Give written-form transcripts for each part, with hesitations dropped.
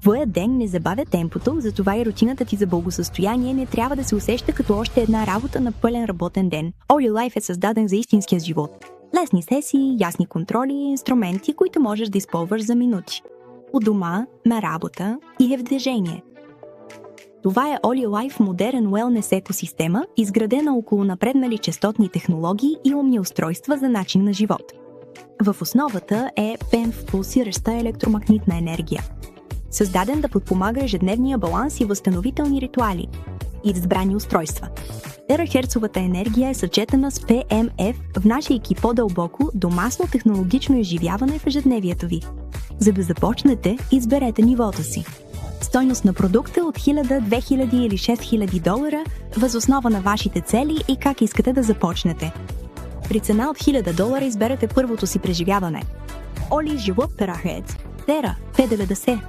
Твоят ден не забавя темпото, затова и рутината ти за благосъстояние не трябва да се усеща като още една работа на пълен работен ден. All Your Life е създаден за истинския живот. Лесни сесии, ясни контроли и инструменти, които можеш да използваш за минути. У дома, на работа и е в движение. Това е All Your Life модерен wellness екосистема, изградена около напреднали честотни технологии и умни устройства за начин на живот. В основата е PEMF пулсираща електромагнитна енергия, създаден да подпомага ежедневния баланс и възстановителни ритуали. Избрани устройства. Терахерцовата енергия е съчетана с PMF, внасяйки по-дълбоко домашно технологично изживяване в ежедневието ви. За да започнете, изберете нивото си. Стойност на продукта от $1000, $2000 или $6000, въз основа на вашите цели и как искате да започнете. При цена от $1000 изберете първото си преживяване. Oli живот Terahertz, Tera, P90.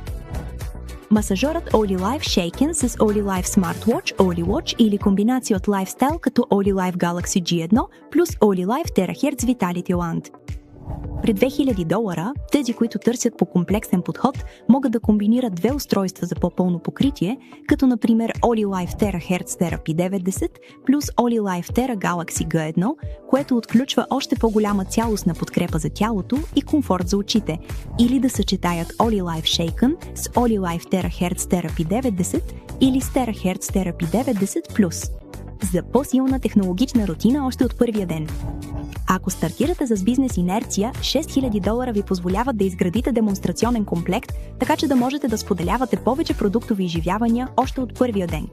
Масажорът Oli Life Shaken с Oli Life Smartwatch, Oli Watch или комбинация от лайфстайл като Oli Life Galaxy G1 плюс Oli Life Terahertz Vitality Wand. При $2000, тези, които търсят по комплексен подход, могат да комбинират две устройства за по-пълно покритие, като например Oli Life Terahertz Therapy 90 плюс Oli Life Tera Galaxy G1, което отключва още по-голяма цялостна подкрепа за тялото и комфорт за очите, или да съчетаят Oli Life Shaken с Oli Life Terahertz Therapy 90 или с Terahertz Therapy 90+, за по-силна технологична рутина още от първия ден. Ако стартирате с бизнес инерция, $6000 ви позволяват да изградите демонстрационен комплект, така че да можете да споделявате повече продуктови изживявания още от първия ден.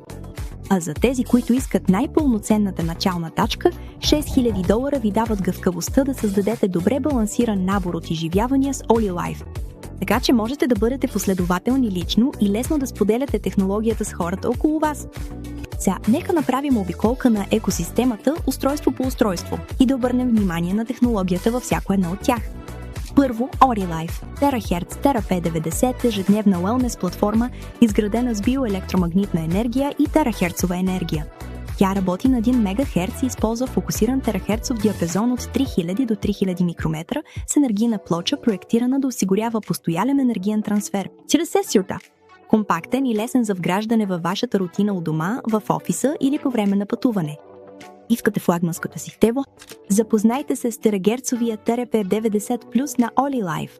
А за тези, които искат най-пълноценната начална тачка, $6000 ви дават гъвкавостта да създадете добре балансиран набор от изживявания с Oli Life. Така че можете да бъдете последователни лично и лесно да споделяте технологията с хората около вас. Сега, нека направим обиколка на екосистемата устройство по устройство и да обърнем внимание на технологията във всяко едно от тях. Първо, Oli Life Terahertz Therapy 90 ежедневна wellness платформа, изградена с биоелектромагнитна енергия и терахерцова енергия. Тя работи на 1 МГц и използва фокусиран терахерцов диапазон от 3000 до 3000 микрометра с енергийна плоча, проектирана да осигурява постоянен енергиен трансфер чрез сесията. Компактен и лесен за вграждане във вашата рутина у дома, в офиса или по време на пътуване. Искате флагманската система? Запознайте се с терагерцовия Therapy 90 Plus на Oli Life.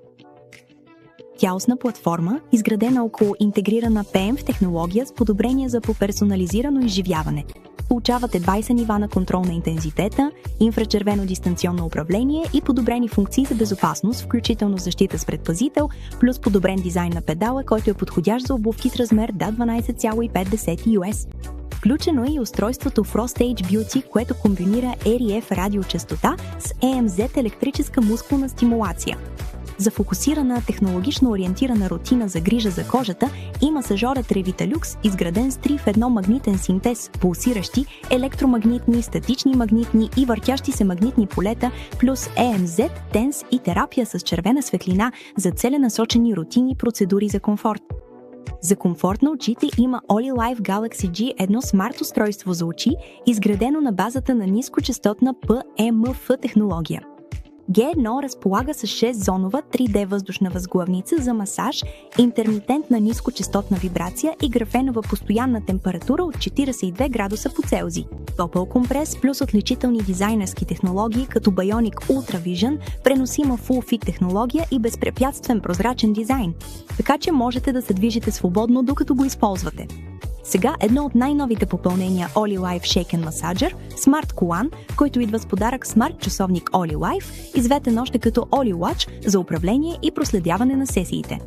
Цялостна платформа, изградена около интегрирана PEMF технология с подобрения за по-персонализирано изживяване. Получавате 20 нива на контрол на интензитета, инфрачервено дистанционно управление и подобрени функции за безопасност, включително защита с предпазител, плюс подобрен дизайн на педала, който е подходящ за обувки с размер до 12,5 US. Включено е и устройството Frost Age Beauty, което комбинира RF радиочестота с EMZ електрическа мускулна стимулация. За фокусирана, технологично ориентирана рутина за грижа за кожата и масажорът Revitalux, изграден с 3 в 1 магнитен синтез, пулсиращи, електромагнитни, статични магнитни и въртящи се магнитни полета, плюс EMZ, TENS и терапия с червена светлина за целенасочени рутини и процедури за комфорт. За комфорт на очите има Oli Life Galaxy G1 смарт устройство за очи, изградено на базата на нискочестотна PMF технология. G1 разполага с 6-зонова 3D въздушна възглавница за масаж, интермитентна нискочестотна вибрация и графенова постоянна температура от 42 градуса по Целзий. Топъл компрес плюс отличителни дизайнерски технологии като Bionic Ultra Vision, преносима Full Fit технология и безпрепятствен прозрачен дизайн, така че можете да се движите свободно докато го използвате. Сега едно от най-новите попълнения Oli Life Shaken Massager, Smart Collan, който идва с подарък Smart часовник Oli Life, известен още като Oli Watch за управление и проследяване на сесиите.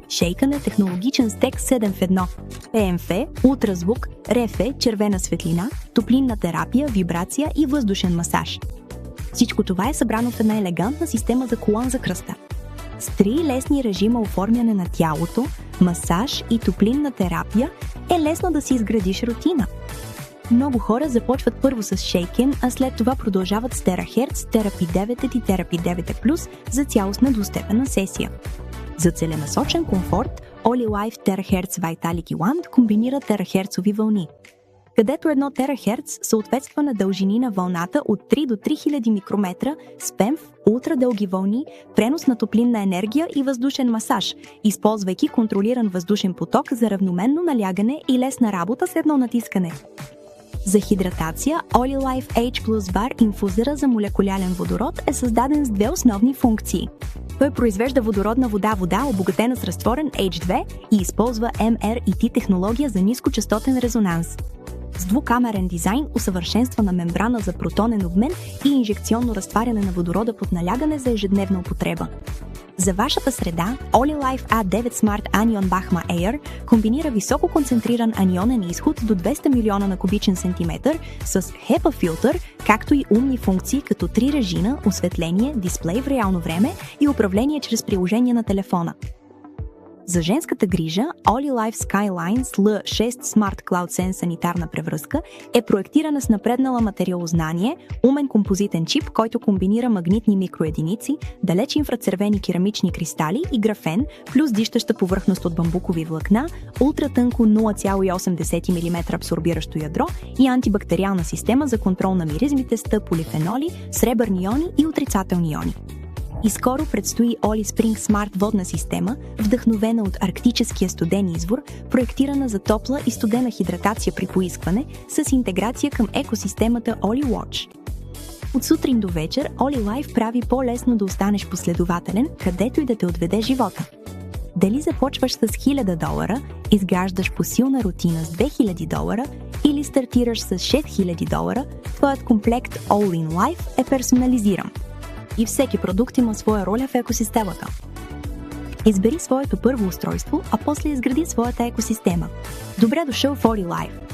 Shaken е технологичен стек 7 в 1, PMF, ултразвук, RF, червена светлина, топлинна терапия, вибрация и въздушен масаж. Всичко това е събрано в една елегантна система за колан за кръста. С 3 лесни режима оформяне на тялото, масаж и топлинна терапия е лесно да си изградиш рутина. Много хора започват първо с Shaken, а след това продължават с Terahertz, Therapy 9 и Therapy 9+, за цялостна двустепенна сесия. За целенасочен комфорт, Oli Life Terahertz Vitality Wand комбинира терахерцови вълни. където 1 терахерц съответства на дължини на вълната от 3 до 3000 микрометра с ПЕМФ, ултрадълги вълни, пренос на топлинна енергия и въздушен масаж, използвайки контролиран въздушен поток за равномерно налягане и лесна работа с едно натискане. За хидратация, OliLife H Plus Bar инфузера за молекулярен водород е създаден с две основни функции. Той произвежда водородна вода, обогатена с разтворен H2 и използва MRET технология за нискочастотен резонанс. С двукамерен дизайн, усъвършенствана мембрана за протонен обмен и инжекционно разтваряне на водорода под налягане за ежедневна употреба. За вашата среда, OliLife A9 Smart Anion Bahma Air комбинира високо концентриран анионен изход до 200 милиона на кубичен сантиметър с HEPA филтър, както и умни функции като 3 режима, осветление, дисплей в реално време и управление чрез приложение на телефона. За женската грижа, OliLife Skyline с L6 Smart Cloud Sense санитарна превръзка е проектирана с напреднала материалознание, умен композитен чип, който комбинира магнитни микроединици, далеч инфрацервени керамични кристали и графен, плюс дишаща повърхност от бамбукови влакна, ултратънко 0,8 мм абсорбиращо ядро и антибактериална система за контрол на миризмите с полифеноли, сребърни иони и отрицателни иони. И скоро предстои Oli Spring Smart водна система, вдъхновена от арктическия студен извор, проектирана за топла и студена хидратация при поискване, с интеграция към екосистемата Oli Watch. От сутрин до вечер OliLife прави по-лесно да останеш последователен, където и да те отведе живота. Дали започваш с $1000, изграждаш посилна рутина с $2000 или стартираш с $6000, твоят комплект All in Life е персонализиран. И всеки продукт има своя роля в екосистемата. Избери своето първо устройство, а после изгради своята екосистема. Добре дошъл в OliLife!